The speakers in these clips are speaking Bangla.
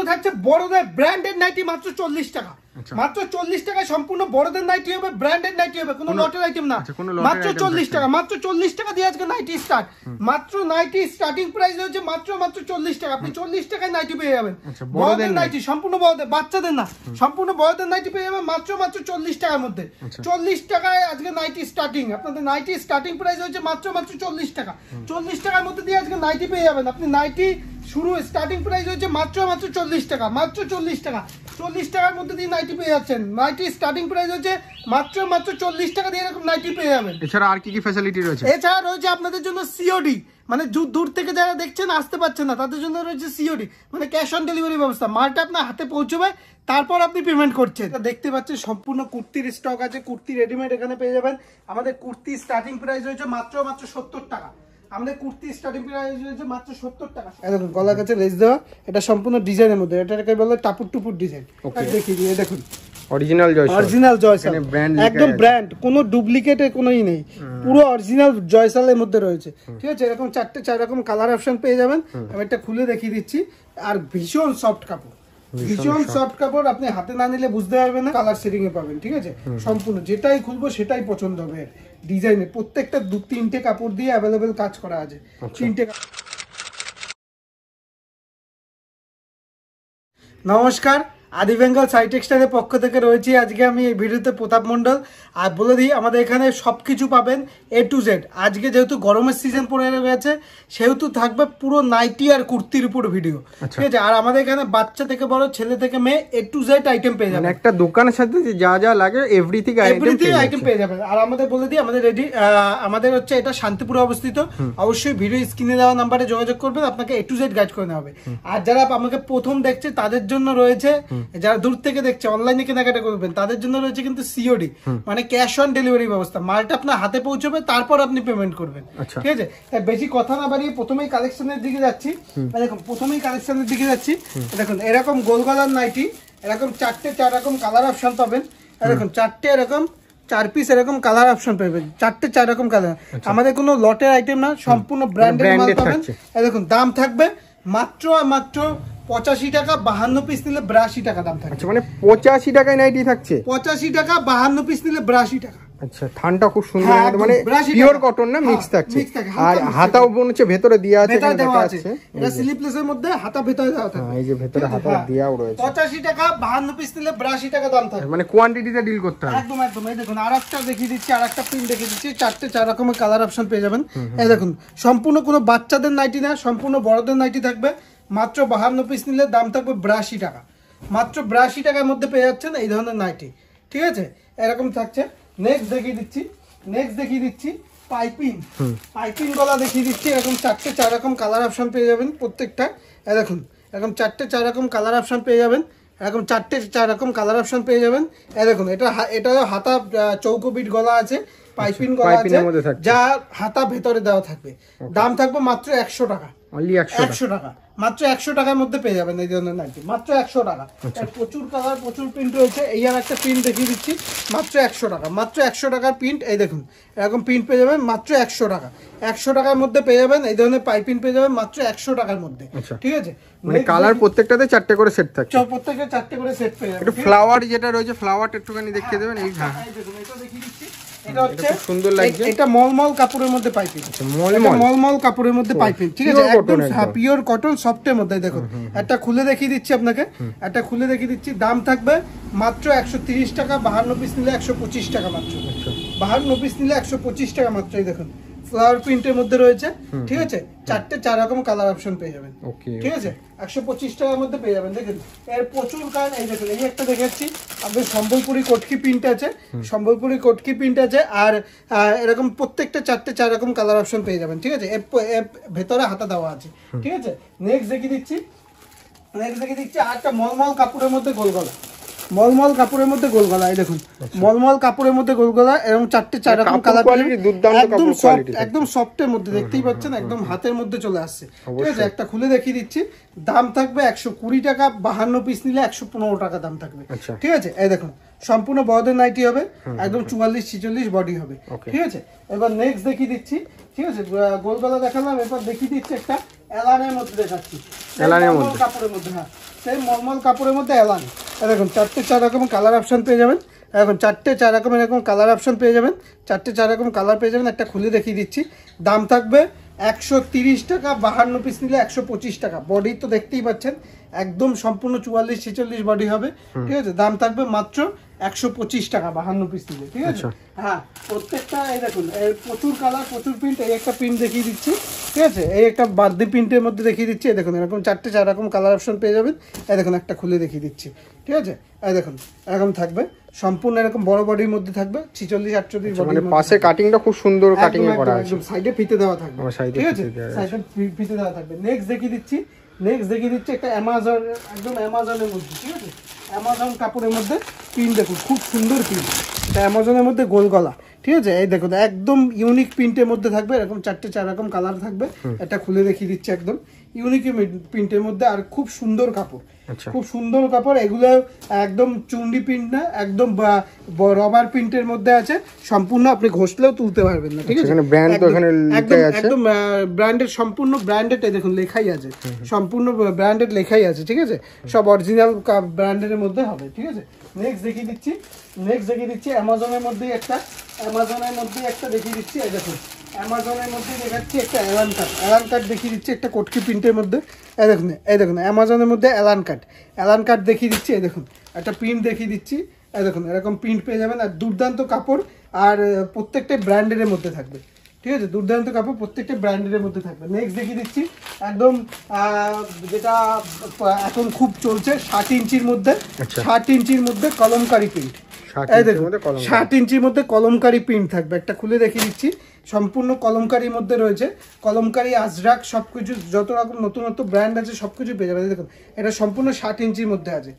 থাকছে বড়দের ব্র্যান্ডেড নাইটি মাত্র 40 টাকা, মাত্র 40 টাকায় সম্পূর্ণ বড়দের নাইটি হবে, ব্র্যান্ডেড নাইটি হবে, কোনো লটের আইটেম না, মাত্র 40 টাকা, মাত্র 40 টাকা দিয়ে আজকে নাইটি স্টার্ট, মাত্র নাইটি স্টার্টিং প্রাইস হচ্ছে মাত্র 40 টাকা, আপনি 40 টাকায় নাইটি পেয়ে যাবেন, বড়দের নাইটি সম্পূর্ণ বড়দের, বাচ্চাদের না, সম্পূর্ণ বড়দের নাইটি পেয়ে যাবেন মাত্র 40 টাকার মধ্যে, 40 টাকায় আজকে নাইটি স্টার্টিং, আপনাদের নাইটি স্টার্টিং প্রাইস হচ্ছে মাত্র 40 টাকা, 40 টাকার মধ্যে দিয়ে আজকে নাইটি পেয়ে যাবেন, আপনি নাইটি শুরু স্টার্টিং প্রাইস হচ্ছে মাত্র 40 টাকা, মাত্র 40 টাকা, 40 টাকার মধ্যে দিয়ে নাইটি পেয়ে যাচ্ছেন, নাইটি স্টার্টিং প্রাইস হচ্ছে মাত্র 40 টাকা দিয়ে এরকম নাইটি পেয়ে যাবেন। এছাড়া আর কি কি ফ্যাসিলিটি রয়েছে? এছাড়া রয়েছে আপনাদের জন্য সিওডি, মানে দূর থেকে যারা দেখছেন আসতে পারছেন না তাদের জন্য রয়েছে সিওডি, মানে ক্যাশ অন ডেলিভারি ব্যবস্থা, মালটা আপনার হাতে পৌঁছবে তারপর আপনি পেমেন্ট করছেন। দেখতে পাচ্ছেন সম্পূর্ণ কুর্তির স্টক আছে, কুর্তি রেডিমেড এখানে পেয়ে যাবেন, আমাদের কুর্তি স্টার্টিং প্রাইস হয়েছে মাত্র 70 টাকা, আমাদের কুর্তি স্টার্টিং প্রাইস হয়েছে মাত্র 70 টাকা। দেখুন গলার কাছে লেস দেওয়া, এটা সম্পূর্ণ ডিজাইনের মধ্যে, এটাকে বলে টাপুর টুপুর ডিজাইন, দেখিয়ে দিয়ে দেখুন অরিজিনাল জয়সাল, অরিজিনাল জয়সাল একদম ব্র্যান্ড, কোনো ডুপ্লিকেটের কোনোই নেই, পুরো অরিজিনাল জয়সালের মধ্যে রয়েছে, ঠিক আছে। এরকম 4 রকম কালার অপশন পেয়ে যাবেন, আমি একটা খুলে দেখিয়ে দিচ্ছি, আর ভীষণ সফট কাপড়, ভীষণ সফট কাপড়, আপনি হাতে না নিলে বুঝতে পারবেন না, কালার শেডিং এ পাবেন, ঠিক আছে। সম্পূর্ণ যেটাই খুলবো সেটাই পছন্দ হবে, ডিজাইনে প্রত্যেকটা 2-3টে কাপড় দিয়ে অ্যাভেলেবেল কাজ করা আছে, 3টে। নমস্কার, আদি বেঙ্গল সাই টেক্সটাইলের পক্ষ থেকে রয়েছি আজকে আমি এই ভিডিওতে প্রতাপ মণ্ডল, আর বলে দিই আমাদের এখানে সব কিছু পাবেন A to Z। আজকে যেহেতু গরমের সিজন পড়ে গেছে সেহেতু থাকবে পুরো নাইটি আর কুর্তির উপর ভিডিও, ঠিক আছে। আর আমাদের এখানে বাচ্চা থেকে বড়, ছেলে থেকে মেয়ে A to Z আইটেম পেয়ে যাবেন, একটা দোকানের সাথে যা যা লাগে এভরিথিং আইটেম পেয়ে যাবেন। আর আমাদের বলে দিই আমাদের রেডি, আমাদের হচ্ছে এটা শান্তিপুরে অবস্থিত, অবশ্যই ভিডিও স্ক্রিনে দেওয়া নাম্বারে যোগাযোগ করবেন, আপনাকে A to Z গাইড করে নেওয়া হবে। আর যারা আমাকে প্রথম দেখছে তাদের জন্য রয়েছে, যারা দূর থেকে দেখছে অনলাইনে কেনাকাটা করবেন তাদের জন্য রয়েছে কিন্তু সিওডি, মানে ক্যাশ অন ডেলিভারি ব্যবস্থা, মালটা আপনার হাতে পৌঁছবে তারপর আপনি পেমেন্ট করবেন, ঠিক আছে। বেশি কথা না বাড়িয়ে প্রথমেই কালেকশনের দিকে যাচ্ছি, দেখুন প্রথমেই কালেকশনের দিকে যাচ্ছি, দেখুন এরকম গোল গলার নাইটি, এরকম 4 রকম কালার অপশন পাবেন, দেখুন 4টে এরকম 4 পিস এরকম কালার অপশন পাবেন, 4 রকম কালার, আমাদের কোনো লটের আইটেম না, সম্পূর্ণ ব্র্যান্ডেড মাল পাবেন। দেখুন দাম থাকবে মাত্র 85 টাকা, 52 পিস নিলে 82 টাকা দাম থাকছে, মানে 85 টাকায় নাইটি থাকছে, 85 টাকা, 52 পিস নিলে 82 টাকা। আচ্ছা, থানটা খুব সুন্দর, মানে পিওর কটন না, মিক্স থাকছে, আর হাতাও মনে হচ্ছে ভেতরে দেওয়া আছে, এটা স্লিপলেসের মধ্যে হাতা ভেতরে দেওয়া থাকে, এই যে ভেতরে হাতা দেওয়াও রয়েছে। 85 টাকা, 52 পিস নিলে 82 টাকা দাম থাকে, মানে কোয়ান্টিটিতে ডিল করতে হবে একদম একদম। এই দেখুন আরেকটা দেখিয়ে দিচ্ছি, আরেকটা প্রিন্ট দেখিয়ে দিচ্ছি, 4 রকমের কালার অপশন পেয়ে যাবেন। এই দেখুন সম্পূর্ণ কোনো বাচ্চাদের নাইটি না, সম্পূর্ণ বড়দের নাইটি থাকবে, মাত্র 52 পিস নিলে দাম থাকবে 82 টাকা, মাত্র 82 টাকার মধ্যে পেয়ে যাচ্ছেন এই ধরনের নাইটি, ঠিক আছে। এরকম থাকছে। নেক্সট দেখিয়ে দিচ্ছি পাইপিং গলা দেখিয়ে দিচ্ছি, এরকম 4 রকম কালার অপশন পেয়ে যাবেন প্রত্যেকটা, দেখুন এরকম 4 রকম কালার অপশন পেয়ে যাবেন, এরকম 4 রকম কালার অপশন পেয়ে যাবেন। দেখুন এটা হাতা চৌকো বিট গলা আছে, পাইপিং গলা আছে, যা হাতা ভেতরে দেওয়া থাকবে, দাম থাকবে মাত্র 100 টাকা, 100 টাকা, মাত্র 100 টাকার মধ্যে পেয়ে যাবেন এই ধরনের নাইটি, মাত্র 100 টাকা। প্রচুর কালার, প্রচুর প্রিন্ট রয়েছে, এই আর একটা প্রিন্ট দেখিয়ে দিচ্ছি, মাত্র 100 টাকা, মাত্র 100 টাকার প্রিন্ট। এই দেখুন এরকম প্রিন্ট পেয়ে যাবেন মাত্র 100 টাকা, 100 টাকার মধ্যে পেয়ে যাবেন এই ধরনের পাইপিং পেয়ে যাবেন মাত্র 100 টাকার মধ্যে, ঠিক আছে। মানে কালার প্রত্যেকটাতে 4টে করে সেট থাকছে, প্রত্যেকটা 4টে করে সেট পেয়ে যাবেন। একটু ফ্লাওয়ার যেটা রয়েছে, ফ্লাওয়ারটা একটুখানি দেখিয়ে দেবেন। এই দেখুন এটা দেখিয়ে দিচ্ছি, এটা হচ্ছে সুন্দর লাগছে, এটা মলমল কাপড়ের মধ্যে পাইপিং, মলমল কাপড়ের মধ্যে পাইপিং, ঠিক আছে, একদম পিওর কটন সফটের মধ্যে। দেখুন একটা খুলে দেখিয়ে দিচ্ছি আপনাকে, একটা খুলে দেখিয়ে দিচ্ছি, দাম থাকবে মাত্র 130 টাকা, 52 পিস নিলে 125 টাকা মাত্র, 52 পিস নিলে 125 টাকা মাত্র। এই দেখুন ফ্লাওয়ার প্রিন্টের মধ্যে রয়েছে, ঠিক আছে, 4 রকম কালার অপশন পেয়ে যাবেন, ঠিক আছে, 125 টাকার মধ্যে পেয়ে যাবেন। দেখুন এর প্রচুর কালার, এই দেখুন এই একটা দেখাচ্ছি আপনাদের সম্বলপুরি কটকি প্রিন্ট আছে, সম্বলপুরি কটকি প্রিন্ট আছে, আর এরকম প্রত্যেকটা 4 রকম কালার অপশন পেয়ে যাবেন, ঠিক আছে, ভেতরে হাতা দেওয়া আছে, ঠিক আছে। নেক্সট দেখিয়ে দিচ্ছি আর একটা মলমল কাপড়ের মধ্যে গোল গলা, মলমল কাপড়ের মধ্যে গোল গলা, এই দেখুন মলমল কাপড়ের মধ্যে গোল গলা, এরকম 4 রকম কালার, একদম সফটের মধ্যে, দেখতেই পাচ্ছেন একদম হাতের মধ্যে চলে আসছে, ঠিক আছে। একটা খুলে দেখিয়ে দিচ্ছি, দাম থাকবে 120 টাকা, 52 পিস নিলে 115 টাকা দাম থাকবে, ঠিক আছে। এই দেখুন সম্পূর্ণ বড়দের নাইটি হবে, একদম 44-46 বডি হবে, ঠিক আছে। এবার নেক্সট দেখিয়ে দিচ্ছি, ঠিক আছে, গোল গলা দেখালাম, এবার দেখিয়ে দিচ্ছি একটা এলানের মধ্যে দেখাচ্ছি, এলানের মধ্যে কাপড়ের মধ্যে, হ্যাঁ সেই মলমল কাপড়ের মধ্যে এলান। দেখুন 4 রকম কালার অপশন পেয়ে যাবেন, এখন 4 রকমের এরকম কালার অপশন পেয়ে যাবেন, 4 রকম কালার পেয়ে যাবেন। একটা খুলে দেখিয়ে দিচ্ছি, দাম থাকবে 130 টাকা, 52 পিস নিলে 125 টাকা। বডি তো দেখতেই পাচ্ছেন একদম সম্পূর্ণ 44-46 বডি হবে, ঠিক আছে। দাম থাকবে মাত্র 125 টাকা 52 পিস নিলে, ঠিক আছে। হ্যাঁ প্রত্যেকটা এই দেখুন প্রচুর কালার, প্রচুর প্রিন্ট। এই একটা প্রিন্ট দেখিয়ে দিচ্ছি, ঠিক আছে। এই একটা বার্থডে প্রিন্টের মধ্যে দেখিয়ে দিচ্ছি, এই দেখুন এরকম 4 রকম কালার অপশন পেয়ে যাবেন। এই দেখুন একটা খুলে দেখিয়ে দিচ্ছি, ঠিক আছে। এই দেখুন এরকম থাকবে, সম্পূর্ণ এরকম বড় বডির মধ্যে থাকবে, 46-48 বডি। মানে পাশে কাটিংটা খুব সুন্দর কাটিং করা আছে, একদম সাইডে ফিতে দেওয়া থাকবে, ঠিক আছে, সাইডে ফিতে দেওয়া থাকবে। নেক্সট দেখিয়ে দিচ্ছি, একটা অ্যামাজন, একদম অ্যামাজনের মধ্যে, ঠিক আছে। অ্যামাজন কাপড়ের মধ্যে প্রিন্ট দেখুন, খুব সুন্দর প্রিন্ট, এটা অ্যামাজনের মধ্যে গোল গলা, ঠিক আছে। এই দেখুন একদম ইউনিক প্রিন্টের মধ্যে থাকবে, এরকম 4 রকম কালার থাকবে। এটা খুলে দেখিয়ে দিচ্ছি, একদম ইউনিক প্রিন্টের মধ্যে, আর খুব সুন্দর কাপড়, খুব সুন্দর কাপড়। এগুলো একদম চুন্ডি প্রিন্ট না, একদম রবার প্রিন্টের মধ্যে আছে, সম্পূর্ণ আপনি ঘষলেও তুলতে পারবেন না, ঠিক আছে। একদম ব্র্যান্ডেড, সম্পূর্ণ ব্র্যান্ডেড, দেখুন লেখাই আছে, সম্পূর্ণ ব্র্যান্ডেড লেখাই আছে, ঠিক আছে। সব অরিজিনাল ব্র্যান্ডের মধ্যে হবে, ঠিক আছে। নেক্সট দেখিয়ে দিচ্ছি অ্যামাজনের মধ্যেই একটা, দেখিয়ে দিচ্ছি। এই দেখুন অ্যামাজনের মধ্যে দেখাচ্ছি একটা অ্যালান কাট দেখিয়ে দিচ্ছি, একটা কটকি প্রিন্টের মধ্যে। এই দেখুন অ্যামাজনের মধ্যে অ্যালান কাট দেখিয়ে দিচ্ছি। এই দেখুন একটা প্রিন্ট দেখিয়ে দিচ্ছি, এই দেখুন এরকম প্রিন্ট পেয়ে যাবেন, আর দুর্দান্ত কাপড়, আর প্রত্যেকটা ব্র্যান্ডের মধ্যে থাকবে, ঠিক আছে। দুর্দান্ত কাপড়, প্রত্যেকটা ব্র্যান্ডের মধ্যে থাকবে। নেক্সট দেখিয়ে দিচ্ছি একদম যেটা এখন খুব চলছে 60 ইঞ্চির মধ্যে, 60 ইঞ্চির মধ্যে কলমকারি প্রিন্ট। এই দেখুন 60 ইঞ্চির মধ্যে কলমকারি প্রিন্ট থাকবে, একটা খুলে দেখিয়ে দিচ্ছি। সম্পূর্ণ কলমকারির মধ্যে রয়েছে, কলমকারি, আজরাক, সবকিছু যত রকম নতুনত্ব ব্র্যান্ড আছে সবকিছু পেয়ে যাবে। দেখুন এটা সম্পূর্ণ 60 ইঞ্চির মধ্যে আছে,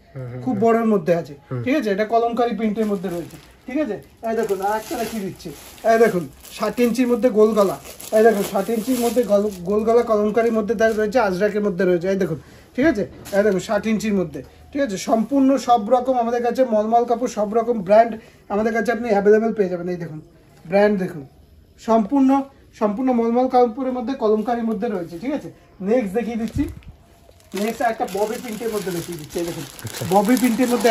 খুব বড়ের মধ্যে আছে, ঠিক আছে। এটা কলমকারি প্রিন্টের মধ্যে রয়েছে, ঠিক আছে। এই দেখুন আর একটা দেখিয়ে দিচ্ছি, এই দেখুন 60 ইঞ্চির মধ্যে গোল গলা, এই দেখুন 60 ইঞ্চির মধ্যে গোল গলা কলমকারির মধ্যে রয়েছে, আজরাকের মধ্যে রয়েছে, এই দেখুন, ঠিক আছে। এই দেখুন 60 ইঞ্চির মধ্যে, ঠিক আছে। সম্পূর্ণ সব রকম আমাদের কাছে মলমল কাপড়, সব রকম ব্র্যান্ড আমাদের কাছে আপনি অ্যাভেলেবেল পেয়ে যাবেন। এই দেখুন ব্র্যান্ড দেখুন, সম্পূর্ণ মলমল কাপড়ের মধ্যে কলমকারির মধ্যে রয়েছে, ঠিক আছে। নেক্সট দেখিয়ে দিচ্ছি, নেক্সট একটা ববি প্রিন্টের মধ্যে দেখিয়ে দিচ্ছি। এই দেখুন ববি প্রিন্টের মধ্যে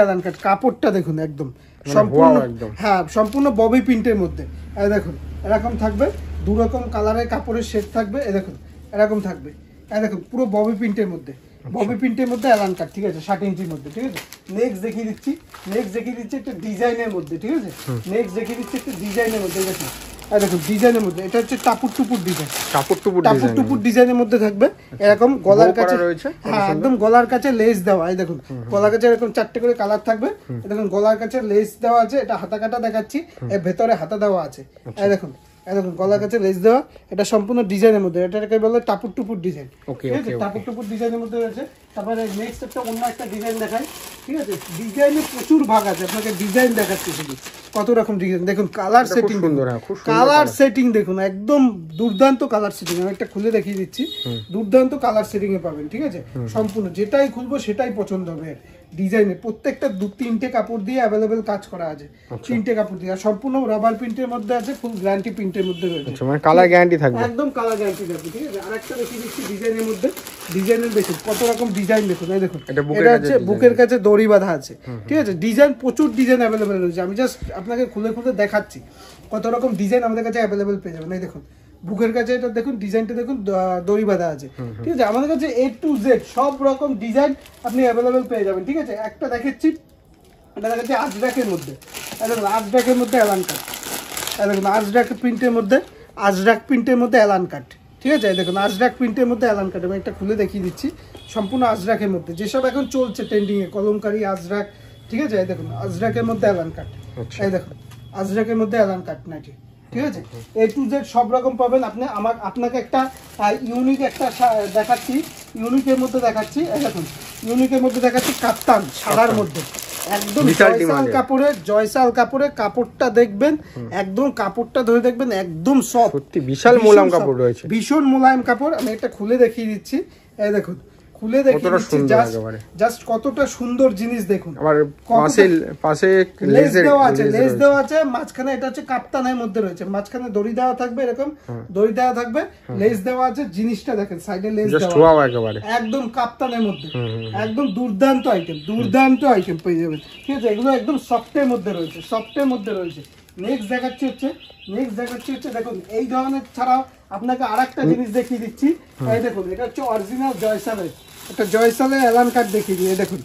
অ্যালান কাট, কাপড়টা দেখুন একদম সম্পূর্ণ, হ্যাঁ সম্পূর্ণ ববি প্রিন্টের মধ্যে। এই দেখুন এরকম থাকবে, 2 রকম কালারের কাপড়ের সেট থাকবে, এই দেখুন এরকম থাকবে, এই দেখুন পুরো ববি প্রিন্টের মধ্যে, অ্যালান কাট, ঠিক আছে, 60 ইঞ্চির মধ্যে, ঠিক আছে। নেক্সট দেখিয়ে দিচ্ছি একটা ডিজাইনের মধ্যে, ঠিক আছে। দেখুন এই দেখুন ডিজাইনের মধ্যে, এটা হচ্ছে টাপুর টুপুর ডিজাইনের মধ্যে থাকবে, এরকম গলার কাছে, হ্যাঁ একদম গলার কাছে লেস দেওয়া। এই দেখুন গলার কাছে এরকম 4টে করে কালার থাকবে, দেখুন গলার কাছে লেস দেওয়া আছে, এটা হাতা কাটা দেখাচ্ছি, এর ভেতরে হাতা দেওয়া আছে। এই দেখুন দেখুন গলার কাছে লেস দেওয়া, এটা সম্পূর্ণ ডিজাইনের মধ্যে, এটাকে বলে টাপুর টুপুর ডিজাইন, ঠিক আছে। টাপুর টুপুর ডিজাইনের মধ্যে রয়েছে। তারপরে নেক্সট অন্য একটা ডিজাইন দেখাই, ঠিক আছে। ডিজাইনে প্রচুর ভাগ আছে, আপনাকে ডিজাইন দেখাচ্ছি শুধু, কত রকম ডিজাইন দেখুন। কালার সেটিং দেখুন, একদম দুর্দান্ত কালার সেটিং। আমি একটা খুলে দেখিয়ে দিচ্ছি, দুর্দান্ত কালার সেটিং এ পাবেন, ঠিক আছে। সম্পূর্ণ যেটাই খুলবো সেটাই পছন্দ হবে। ডিজাইনে প্রত্যেকটা 2-3টে কাপড় দিয়ে অ্যাভেলেবেল কাজ করা আছে, 3টে কাপড় দিয়ে, আর সম্পূর্ণ রাবার প্রিন্টের মধ্যে আছে, ফুল গ্যারান্টি প্রিন্টের মধ্যে রয়েছে, মানে কালার গ্যারান্টি থাকবে, একদম কালার গ্যারান্টি থাকবে, ঠিক আছে। আরেকটা দেখিয়ে দিচ্ছি ডিজাইনের মধ্যে, ডিজাইনের দেখুন কত রকম ডিজাইন দেখুন। এই দেখুন এটা হচ্ছে বুকের কাছে দড়ি বাঁধা আছে, ঠিক আছে। ডিজাইন প্রচুর ডিজাইন অ্যাভেলেবেল রয়েছে, আমি জাস্ট আপনাকে খুলে দেখাচ্ছি কত রকম ডিজাইন আমাদের কাছে অ্যাভেলেবেল পেয়ে যাবেন। এই দেখুন বুকের কাছে এটা দেখুন, ডিজাইনটা দেখুন দড়ি বাঁধা আছে, ঠিক আছে। আমাদের কাছে A to Z সব রকম ডিজাইন আপনি অ্যাভেলেবেল পেয়ে যাবেন, ঠিক আছে। একটা দেখাচ্ছি, এটা দেখাচ্ছি আজরাকের মধ্যে, আজরাকের মধ্যে অ্যালান কাট, দেখুন আজরাক প্রিন্টের মধ্যে, অ্যালান কাট, ঠিক আছে। দেখুন আজরাক প্রিন্টের মধ্যে অ্যালান কাট, আমি একটা খুলে দেখিয়ে দিচ্ছি। সম্পূর্ণ আজরাকের মধ্যে, যেসব এখন চলছে ট্রেন্ডিং এ, কলমকারি, আজরাক, ঠিক আছে। এই দেখুন আজরাকের মধ্যে অ্যালান কাট, এই দেখুন আজরাকের মধ্যে অ্যালান কাট নাইটি, ঠিক আছে। A to Z সব রকম পাবেন। আপনাকে একটা ইউনিক একটা দেখাচ্ছি, ইউনিকের মধ্যে দেখাচ্ছি কাপ্তান সাদার মধ্যে, একদম জয়সাল কাপড়ে কাপড়টা দেখবেন, একদম কাপড়টা ধরে দেখবেন, একদম সফট, বিশাল মোলায়েম কাপড় রয়েছে, ভীষণ মোলায়েম কাপড়। আমি একটা খুলে দেখিয়ে দিচ্ছি, এই দেখুন খুলে দেখিয়ে দিচ্ছি জাস্ট কতটা সুন্দর জিনিস দেখুন। আবার পাশে লেস দেওয়া আছে মাঝখানে, এটা হচ্ছে কাপ্তানের মধ্যে রয়েছে, মাঝখানে দড়ি দেওয়া থাকবে, এরকম দড়ি দেওয়া থাকবে, লেস দেওয়া আছে, জিনিসটা দেখেন সাইডে লেস দেওয়া একেবারে একদম কাপ্তানের মধ্যে, একদম দুর্দান্ত আইটেম পেয়ে যাবেন, ঠিক আছে। এগুলো একদম সফটের মধ্যে রয়েছে। নেক্সট দেখাচ্ছি হচ্ছে দেখুন এই ধরনের ছাড়াও আপনাকে আরেকটা জিনিস দেখিয়ে দিচ্ছি। এই দেখুন এটা হচ্ছে অরিজিনাল জয়সালের, একটা জয়সালের অ্যালান কার্ড দেখিয়ে দিই। দেখুন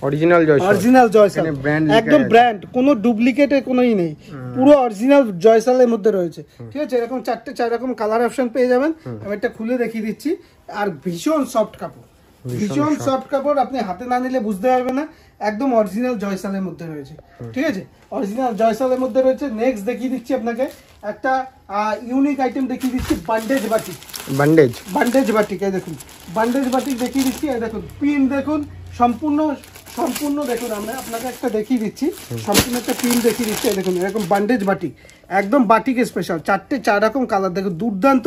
অরিজিনাল জয়সাল, একদম ব্র্যান্ড, কোনো ডুপ্লিকেটের কোনোই নেই, পুরো অরিজিনাল জয়সালের মধ্যে রয়েছে, ঠিক আছে। এরকম 4 রকম কালার অপশন পেয়ে যাবেন। আমি একটা খুলে দেখিয়ে দিচ্ছি। আর ভীষণ সফট কাপড়, আপনি হাতে না নিলে বুঝতে পারবেন না, একদম অরিজিনাল জয়সালের মধ্যে রয়েছে, ঠিক আছে, অরিজিনাল জয়সালের মধ্যে রয়েছে। নেক্সট দেখিয়ে দিচ্ছি আপনাকে একটা ইউনিক আইটেম দেখিয়ে দিচ্ছি, বান্ডেজ বাটিক। এই দেখুন বান্ডেজ বাটিক দেখিয়ে দিচ্ছি। এই দেখুন পিন দেখুন, সম্পূর্ণ দেখুন, আমরা আপনাকে একটা দেখিয়ে দিচ্ছি, সম্পূর্ণ একটা পিন দেখিয়ে দিচ্ছি। দেখুন এরকম বান্ডেজ বাটিক, একদম বাটিক স্পেশাল, 4 রকম কালার, দেখুন দুর্দান্ত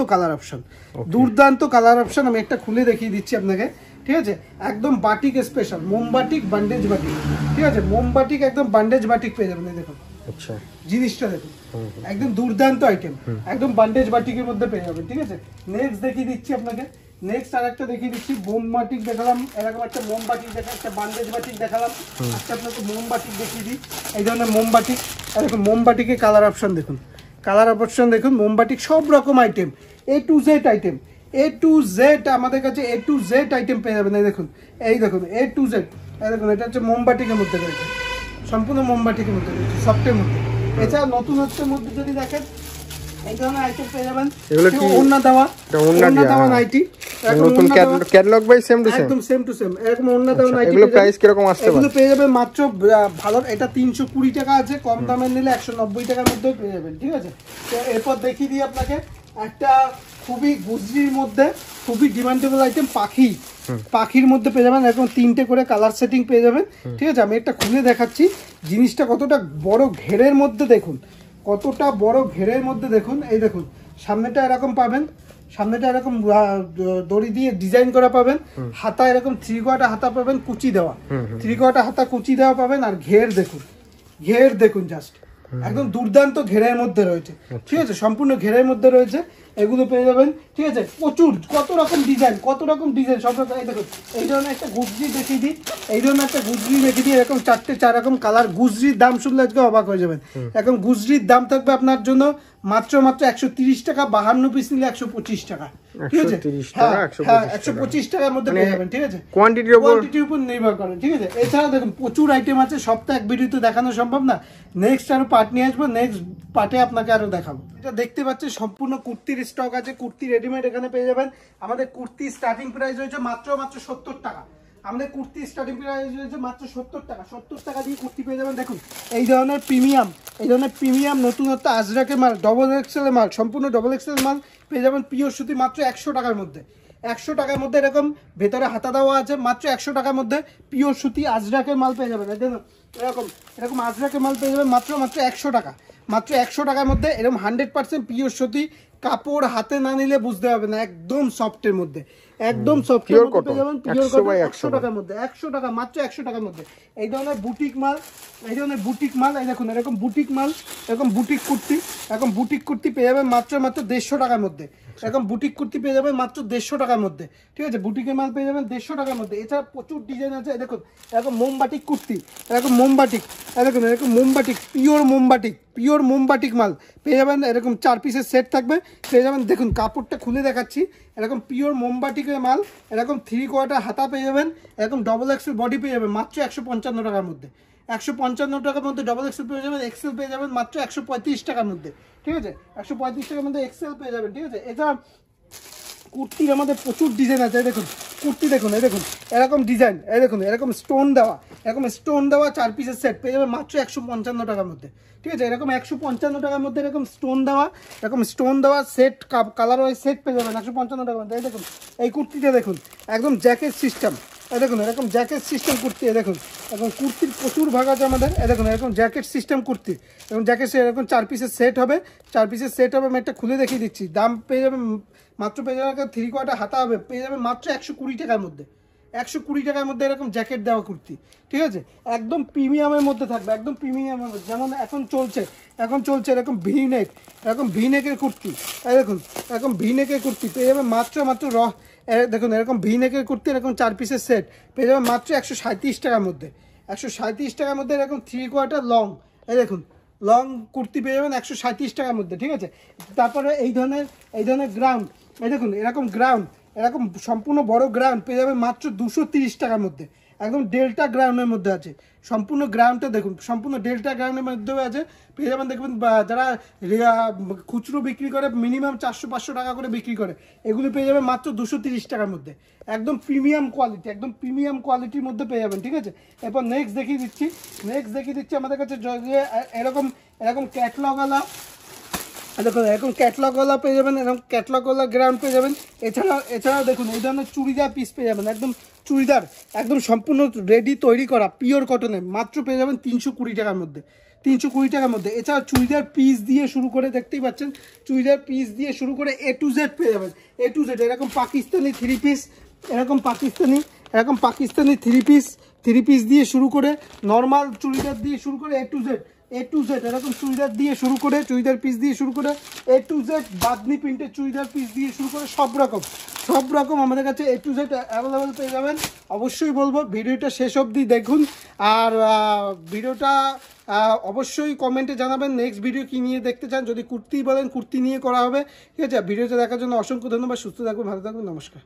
কালার অপশন। আমি একটা খুলে দেখিয়ে দিচ্ছি আপনাকে, ঠিক আছে। একদম বাটিক স্পেশাল, মোমবাটিক বান্ডেজ বাটিক, ঠিক আছে, মোমবাটিক একদম বান্ডেজ বাটিক পেয়ে যাবেন। দেখুন আচ্ছা জিনিসটা দেখুন, একদম দুর্দান্ত আইটেম, একদম বান্ডেজ বাটিকের মধ্যে পেয়ে যাবেন, ঠিক আছে। নেক্সট দেখিয়ে দিচ্ছি আপনাকে, নেক্সট আরেকটা দেখিয়ে দিচ্ছি, মোমবাটিক দেখালাম, এরকম একটা মোমবাটিক দেখা, একটা বান্ডেজ বাটিক দেখালাম, আজকে আপনাকে মোমবাটিক দেখিয়ে দিই। এই ধরনের মোমবাটিক, এরকম মোমবাটিকের কালার অপশন দেখুন, মোমবাটিক সব রকম আইটেম, A to Z আমাদের কাছে A to Z আইটেম পেয়ে যাবেন। এই দেখুন A to Z, এই দেখুন এটা হচ্ছে মোমবাটিকের মধ্যে রয়েছে, সম্পূর্ণ মোমবাটিকের মধ্যে রয়েছে, সফটের মধ্যে। এছাড়া নতুনত্বের মধ্যে যদি দেখেন এই ধরনের আইটেম পেয়ে যাবেন। এগুলো কি ওন্না দেওয়া নাইটি, নতুন catalogue by same to same এরকম ওন্না দেওয়া নাইটি। এগুলো প্রাইস কি রকম আসছে? এগুলো পেয়ে যাবেন মাত্র ভালো, এটা 320 টাকা আছে, কম দামের নিলে 190 টাকার মধ্যে পেয়ে যাবেন, ঠিক আছে। তো এরপর দেখিয়ে দিই আপনাকে একটা খুবই গুজরির মধ্যে খুবই ডিমান্ডেবল আইটেম, পাখির মধ্যে পেয়ে যাবেন, এরকম 3টে করে কালার সেটিং পেয়ে যাবেন, ঠিক আছে। আমি একটা খুলে দেখাচ্ছি জিনিসটা কতটা বড় ঘেরের মধ্যে, দেখুন কতটা বড় ঘেরের মধ্যে, দেখুন এই দেখুন সামনেটা এরকম পাবেন, সামনেটা এরকম দড়ি দিয়ে ডিজাইন করা পাবেন, হাতা এরকম 3/4 হাতা পাবেন, কুচি দেওয়া 3/4 হাতা কুচি দেওয়া পাবেন। আর ঘের দেখুন জাস্ট একদম দুর্দান্ত ঘেরের মধ্যে রয়েছে, ঠিক আছে, সম্পূর্ণ ঘেরের মধ্যে রয়েছে। এগুলো পেয়ে যাবেন, ঠিক আছে। প্রচুর কত রকম ডিজাইন সব রকম। এই দেখুন এই ধরনের একটা গুজরি দেখিয়ে দিই, এরকম 4 রকম কালার। গুজরির দাম শুনলে আজকে অবাক হয়ে যাবেন। এখন গুজরির দাম থাকবে আপনার জন্য মাত্র 130 টাকা, 52 পিস নিলে 125 টাকা, ঠিক আছে। 125 টাকার মধ্যে পেয়ে যাবেন, ঠিক আছে, কোয়ান্টিটির উপর নির্ভর করে, ঠিক আছে। এছাড়া দেখুন প্রচুর আইটেম আছে, সবটা এক ভিডিওতে দেখানো সম্ভব না, নেক্সট আরো পার্ট নিয়ে আসবো, নেক্সট পার্টে আপনাকে আরো দেখাবো। এটা দেখতে পাচ্ছেন সম্পূর্ণ কুর্তির স্টক আছে, কুর্তি রেডিমেড এখানে পেয়ে যাবেন। আমাদের কুর্তি স্টার্টিং প্রাইস রয়েছে মাত্র 70 টাকা। আমাদের কুর্তি স্টার্টিং প্রাইস রয়েছে মাত্র 70 টাকা। 70 টাকা দিয়ে কুর্তি পেয়ে যাবেন। দেখুন এই ধরনের প্রিমিয়াম নতুনত্ব আজরাকের মাল, ডবল এক্সেল মাল, সম্পূর্ণ ডবল এক্সেল মাল পেয়ে যাবেন পিওর সুতি মাত্র 100 টাকার মধ্যে। 100 টাকার মধ্যে এরকম ভেতরে হাতা দেওয়া আছে, মাত্র 100 টাকার মধ্যে পিওর সুতি আজরাকের মাল পেয়ে যাবেন। এরকম আজরাকের মাল পেয়ে যাবেন মাত্র 100 টাকা, মাত্র 100 টাকার মধ্যে। এরকম 100% পিওর সুতি, কাপড় হাতে না নিলে বুঝতে হবে না, একদম সফটের মধ্যে, একদম সফট পেয়ে যাবেন পিওর কটন 100 টাকার মধ্যে, 100 টাকা, মাত্র 100 টাকার মধ্যে। এই ধরনের বুটিক মাল, এই দেখুন এরকম বুটিক মাল, এরকম বুটিক কুর্তি পেয়ে যাবেন মাত্র 150 টাকার মধ্যে। এরকম বুটিক কুর্তি পেয়ে যাবেন মাত্র 150 টাকার মধ্যে, ঠিক আছে, বুটিকের মাল পেয়ে যাবেন 150 টাকার মধ্যে। এছাড়া প্রচুর ডিজাইন আছে। দেখুন এরকম মোমবাটিক কুর্তি, এরকম মোমবাটিক পিওর মোমবাটিক মাল পেয়ে যাবেন, এরকম 4 পিসের সেট থাকবে পেয়ে যাবেন। দেখুন কাপড়টা খুলে দেখাচ্ছি, এরকম পিওর মোমবাটিকের মাল, এরকম 3/4 হাতা পেয়ে যাবেন, এরকম ডবল এক্সেল বডি পেয়ে যাবেন মাত্র 155 টাকার মধ্যে। 155 টাকার মধ্যে ডবল এক্সেল পেয়ে যাবেন, এক্সেল পেয়ে যাবেন মাত্র 135 টাকার মধ্যে, ঠিক আছে, 135 টাকার মধ্যে এক্সেল পেয়ে যাবেন, ঠিক আছে। এছাড়া কুর্তির আমাদের প্রচুর ডিজাইন আছে। দেখুন কুর্তি দেখুন, এরকম ডিজাইন, এরকম স্টোন দেওয়া 4 পিসের সেট পেয়ে যাবেন মাত্র 155 টাকার মধ্যে, ঠিক আছে। এরকম 155 টাকার মধ্যে এরকম স্টোন দেওয়া সেট, কালার ওয়াইজ সেট পেয়ে যাবেন 155 টাকার মধ্যে। দেখুন এই কুর্তিটা দেখুন, একদম জ্যাকেট সিস্টেম, দেখুন এরকম জ্যাকেট সিস্টেম কুর্তি। দেখুন এখন কুর্তির প্রচুর ভাগ আছে আমাদের। দেখুন এরকম জ্যাকেট সিস্টেম কুর্তি, এবং জ্যাকেট এরকম 4 পিসের সেট হবে, আমি একটা খুলে দেখিয়ে দিচ্ছি। দাম পেয়ে যাবেন মাত্র, পেয়ে যাবেন 3/4 হাতা হবে, পেয়ে যাবেন মাত্র 120 টাকার মধ্যে, 120 টাকার মধ্যে এরকম জ্যাকেট দেওয়া কুর্তি, ঠিক আছে, একদম প্রিমিয়ামের মধ্যে থাকবে, একদম প্রিমিয়ামের মধ্যে। যেমন এখন চলছে এরকম ভি নেকের কুর্তি, দেখুন এরকম ভি নেকের কুর্তি পেয়ে যাবে মাত্র দেখুন এরকম ভি নেকের কুর্তি এরকম 4 পিসের সেট পেয়ে যাবে মাত্র 137 টাকার মধ্যে। 137 টাকার মধ্যে এরকম 3/4 লং, দেখুন লং কুর্তি পেয়ে যাবেন 137 টাকার মধ্যে, ঠিক আছে। তারপরে এই ধরনের গ্রাউন্ড, দেখুন এরকম গ্রাউন্ড, এরকম সম্পূর্ণ বড় গ্রাউন্ড পেয়ে যাবেন মাত্র 230 টাকার মধ্যে, একদম ডেল্টা গ্রাউন্ডের মধ্যে আছে। সম্পূর্ণ গ্রাউন্ডটা দেখুন, সম্পূর্ণ ডেল্টা গ্রাউন্ডের মধ্যেও আছে পেয়ে যাবেন। দেখবেন যারা খুচরো বিক্রি করে মিনিমাম 400-500 টাকা করে বিক্রি করে, এগুলো পেয়ে যাবেন মাত্র 230 টাকার মধ্যে, একদম প্রিমিয়াম কোয়ালিটির মধ্যে পেয়ে যাবেন, ঠিক আছে। এরপর নেক্সট দেখিয়ে দিচ্ছি আমাদের কাছে এরকম ক্যাটলগওয়ালা, দেখুন এরকম ক্যাটলগওয়ালা পেয়ে যাবেন, এরকম ক্যাটলগওয়ালা গ্রাউন্ড পেয়ে যাবেন। এছাড়াও দেখুন এই ধরনের চুড়িদার পিস পেয়ে যাবেন, একদম চুড়িদার একদম সম্পূর্ণ রেডি তৈরি করা পিওর কটনের, মাত্র পেয়ে যাবেন 320 টাকার মধ্যে, 320 টাকার মধ্যে। এছাড়া চুড়িদার পিস দিয়ে শুরু করে, দেখতেই পাচ্ছেন চুড়িদার পিস দিয়ে শুরু করে A to Z পেয়ে যাবেন, A to Z। এরকম পাকিস্তানি থ্রি পিস, এরকম পাকিস্তানি থ্রি পিস দিয়ে শুরু করে, নর্মাল চুড়িদার দিয়ে শুরু করে A to Z, এরকম চুড়িদার দিয়ে শুরু করে, চুড়িদার পিস দিয়ে শুরু করে A to Z, বাদনি প্রিন্টের চুড়িদার পিস দিয়ে শুরু করে সব রকম আমাদের কাছে A to Z অ্যাভেলেবেল পেয়ে যাবেন। অবশ্যই বলবো ভিডিওটা শেষ অবধি দেখুন, আর ভিডিওটা অবশ্যই কমেন্টে জানাবেন নেক্সট ভিডিও কি নিয়ে দেখতে চান। যদি কুর্তি বলেন কুর্তি নিয়ে করা হবে, ঠিক আছে। ভিডিওটা দেখার জন্য অসংখ্য ধন্যবাদ। সুস্থ থাকবেন, ভালো থাকবেন, নমস্কার।